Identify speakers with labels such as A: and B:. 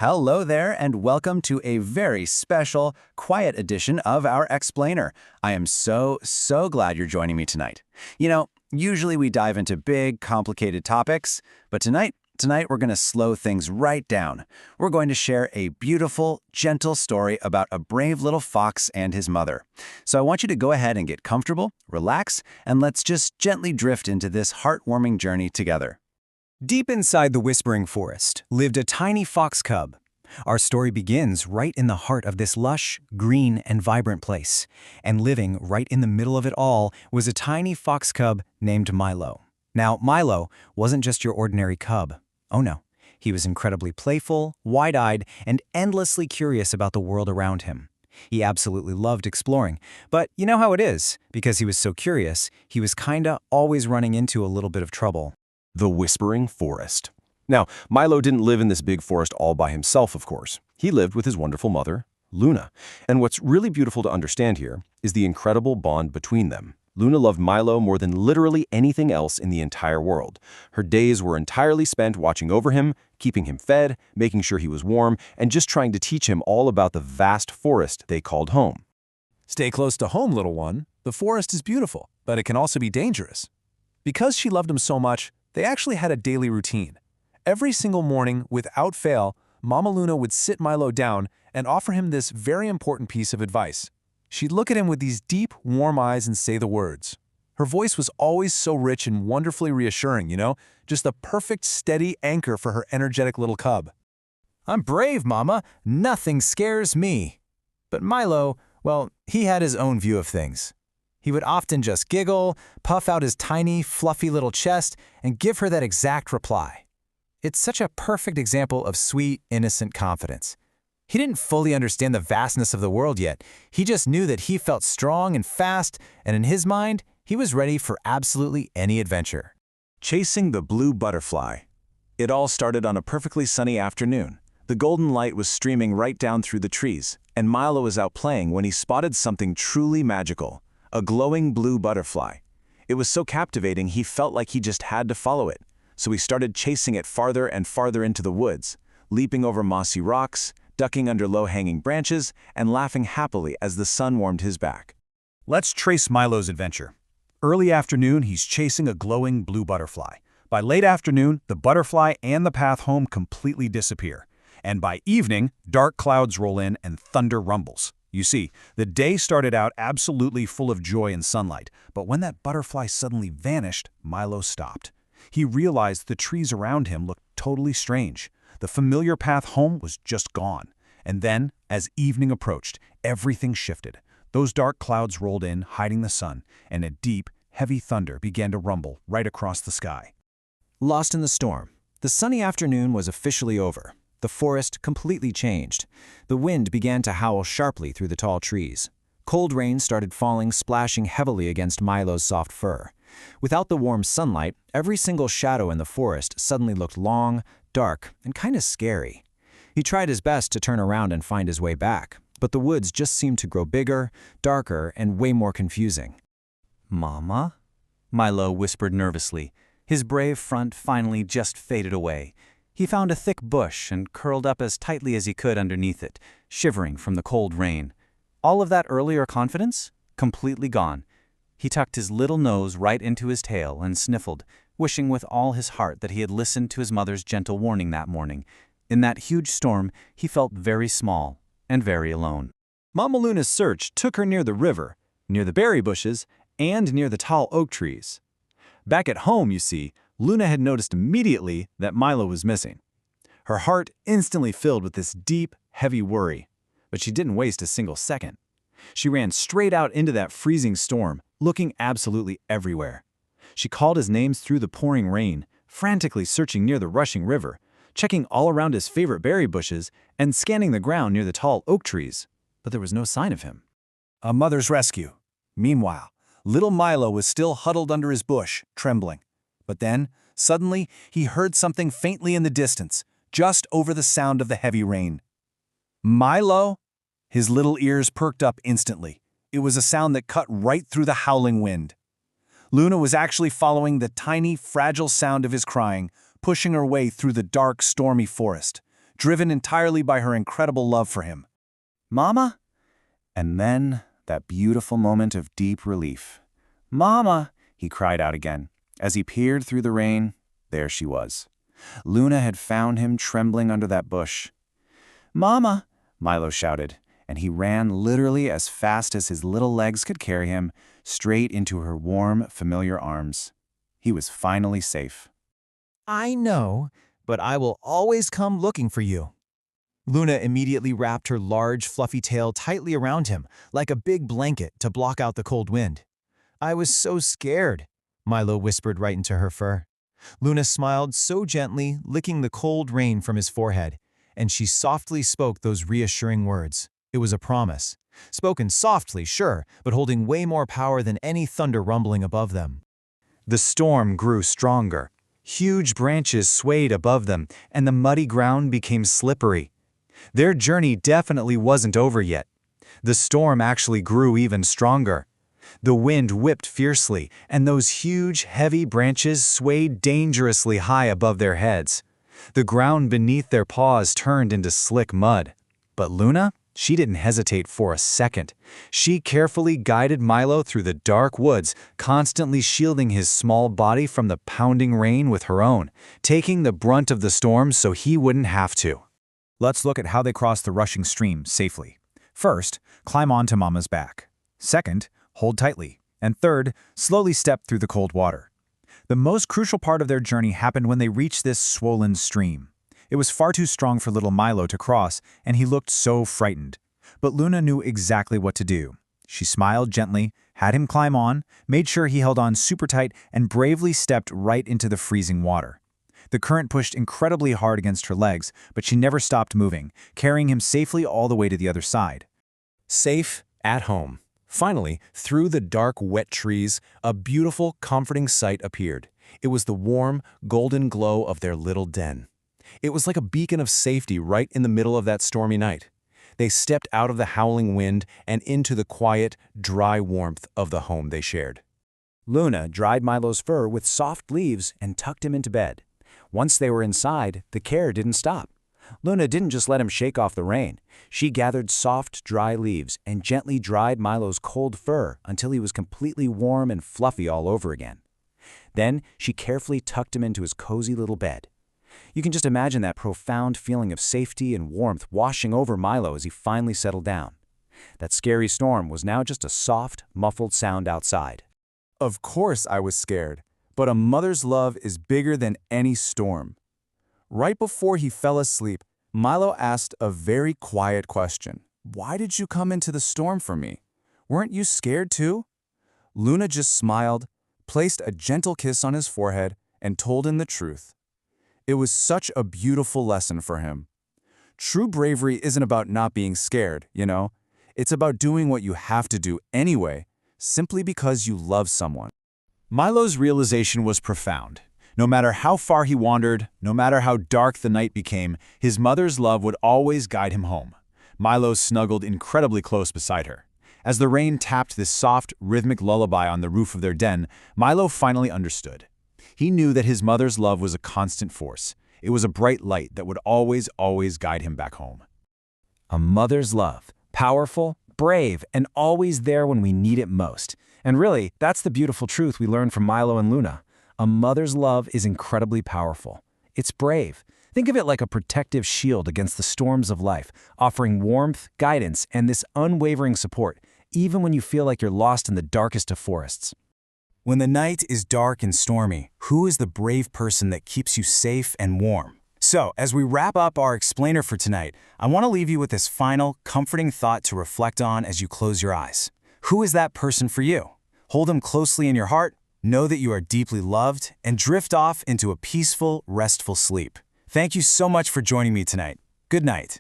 A: Hello there, and welcome to a very special, quiet edition of our Explainer. I am so glad you're joining me tonight. Usually we dive into big, complicated topics, but tonight we're going to slow things right down. We're going to share a beautiful, gentle story about a brave little fox and his mother. So I want you to go ahead and get comfortable, relax, and let's just gently drift into this heartwarming journey together.
B: Deep inside the whispering forest lived a tiny fox cub. Our story begins right in the heart of this lush, green, and vibrant place. And living right in the middle of it all was a tiny fox cub named Milo. Now, Milo wasn't just your ordinary cub. Oh no, he was incredibly playful, wide-eyed, and endlessly curious about the world around him. He absolutely loved exploring, but you know how it is. Because he was so curious, he was kinda always running into a little bit of trouble.
C: The whispering forest. Now, Milo didn't live in this big forest all by himself, of course. He lived with his wonderful mother, Luna. And what's really beautiful to understand here is the incredible bond between them. Luna loved Milo more than literally anything else in the entire world. Her days were entirely spent watching over him, keeping him fed, making sure he was warm, and just trying to teach him all about the vast forest they called home.
D: Stay close to home, little one. The forest is beautiful, but it can also be dangerous. Because she loved him so much, they actually had a daily routine. Every single morning, without fail, Mama Luna would sit Milo down and offer him this very important piece of advice. She'd look at him with these deep, warm eyes and say the words. Her voice was always so rich and wonderfully reassuring, just the perfect, steady anchor for her energetic little cub.
B: I'm brave, Mama. Nothing scares me. But Milo, well, he had his own view of things. He would often just giggle, puff out his tiny, fluffy little chest, and give her that exact reply. It's such a perfect example of sweet, innocent confidence. He didn't fully understand the vastness of the world yet. He just knew that he felt strong and fast, and in his mind, he was ready for absolutely any adventure.
E: Chasing the blue butterfly. It all started on a perfectly sunny afternoon. The golden light was streaming right down through the trees, and Milo was out playing when he spotted something truly magical. A glowing blue butterfly. It was so captivating he felt like he just had to follow it. So he started chasing it farther and farther into the woods, leaping over mossy rocks, ducking under low-hanging branches, and laughing happily as the sun warmed his back.
F: Let's trace Milo's adventure. Early afternoon, he's chasing a glowing blue butterfly. By late afternoon, the butterfly and the path home completely disappear. And by evening, dark clouds roll in and thunder rumbles. You see, the day started out absolutely full of joy and sunlight, but when that butterfly suddenly vanished, Milo stopped. He realized the trees around him looked totally strange. The familiar path home was just gone. And then, as evening approached, everything shifted. Those dark clouds rolled in, hiding the sun, and a deep, heavy thunder began to rumble right across the sky.
B: Lost in the storm, the sunny afternoon was officially over. The forest completely changed. The wind began to howl sharply through the tall trees. Cold rain started falling, splashing heavily against Milo's soft fur. Without the warm sunlight, every single shadow in the forest suddenly looked long, dark, and kind of scary. He tried his best to turn around and find his way back, but the woods just seemed to grow bigger, darker, and way more confusing.
G: "Mama?" Milo whispered nervously. His brave front finally just faded away. He found a thick bush and curled up as tightly as he could underneath it, shivering from the cold rain. All of that earlier confidence? Completely gone. He tucked his little nose right into his tail and sniffled, wishing with all his heart that he had listened to his mother's gentle warning that morning. In that huge storm, he felt very small and very alone.
H: Mama Luna's search took her near the river, near the berry bushes, and near the tall oak trees. Back at home, you see, Luna had noticed immediately that Milo was missing. Her heart instantly filled with this deep, heavy worry, but she didn't waste a single second. She ran straight out into that freezing storm, looking absolutely everywhere. She called his names through the pouring rain, frantically searching near the rushing river, checking all around his favorite berry bushes, and scanning the ground near the tall oak trees, but there was no sign of him.
F: A mother's rescue. Meanwhile, little Milo was still huddled under his bush, trembling. But then, suddenly, he heard something faintly in the distance, just over the sound of the heavy rain. Milo? His little ears perked up instantly. It was a sound that cut right through the howling wind. Luna was actually following the tiny, fragile sound of his crying, pushing her way through the dark, stormy forest. driven entirely by her incredible love for him.
B: "Mama?" And then that beautiful moment of deep relief. "Mama!" he cried out again. As he peered through the rain, there she was. Luna had found him trembling under that bush. "Mama!" Milo shouted, and he ran literally as fast as his little legs could carry him, straight into her warm, familiar arms. He was finally safe.
I: "I know, but I will always come looking for you." Luna immediately wrapped her large, fluffy tail tightly around him, like a big blanket to block out the cold wind. "I was so scared," Milo whispered right into her fur. Luna smiled so gently, licking the cold rain from his forehead, and she softly spoke those reassuring words. It was a promise. Spoken softly, sure, but holding way more power than any thunder rumbling above them.
B: The storm grew stronger. Huge branches swayed above them, and the muddy ground became slippery. Their journey definitely wasn't over yet. The storm actually grew even stronger. The wind whipped fiercely, and those huge, heavy branches swayed dangerously high above their heads. The ground beneath their paws turned into slick mud. But Luna? She didn't hesitate for a second. She carefully guided Milo through the dark woods, constantly shielding his small body from the pounding rain with her own, taking the brunt of the storm so he wouldn't have to.
F: Let's look at how they crossed the rushing stream safely. First, climb onto Mama's back. Second, hold tightly. And third, slowly step through the cold water. The most crucial part of their journey happened when they reached this swollen stream. It was far too strong for little Milo to cross, and he looked so frightened. But Luna knew exactly what to do. She smiled gently, had him climb on, made sure he held on super tight, and bravely stepped right into the freezing water. The current pushed incredibly hard against her legs, but she never stopped moving, carrying him safely all the way to the other side.
C: Safe at home. Finally, through the dark, wet trees, a beautiful, comforting sight appeared. It was the warm, golden glow of their little den. It was like a beacon of safety right in the middle of that stormy night. They stepped out of the howling wind and into the quiet, dry warmth of the home they shared.
F: Luna dried Milo's fur with soft leaves and tucked him into bed. Once they were inside, the care didn't stop. Luna didn't just let him shake off the rain. She gathered soft, dry leaves and gently dried Milo's cold fur until he was completely warm and fluffy all over again. Then she carefully tucked him into his cozy little bed. You can just imagine that profound feeling of safety and warmth washing over Milo as he finally settled down. That scary storm was now just a soft, muffled sound outside.
J: Of course I was scared, but a mother's love is bigger than any storm. Right before he fell asleep, Milo asked a very quiet question. "Why did you come into the storm for me? Weren't you scared too?" Luna just smiled, placed a gentle kiss on his forehead, and told him the truth. It was such a beautiful lesson for him. True bravery isn't about not being scared, you know? It's about doing what you have to do anyway, simply because you love someone.
F: Milo's realization was profound. No matter how far he wandered, no matter how dark the night became, his mother's love would always guide him home. Milo snuggled incredibly close beside her. As the rain tapped this soft, rhythmic lullaby on the roof of their den, Milo finally understood. He knew that his mother's love was a constant force. It was a bright light that would always guide him back home.
B: A mother's love, powerful, brave, and always there when we need it most. And really, that's the beautiful truth we learned from Milo and Luna. A mother's love is incredibly powerful. It's brave. Think of it like a protective shield against the storms of life, offering warmth, guidance, and this unwavering support, even when you feel like you're lost in the darkest of forests. When the night is dark and stormy, who is the brave person that keeps you safe and warm? So, as we wrap up our explainer for tonight, I want to leave you with this final, comforting thought to reflect on as you close your eyes. Who is that person for you? Hold them closely in your heart, know that you are deeply loved, and drift off into a peaceful, restful sleep. Thank you so much for joining me tonight. Good night.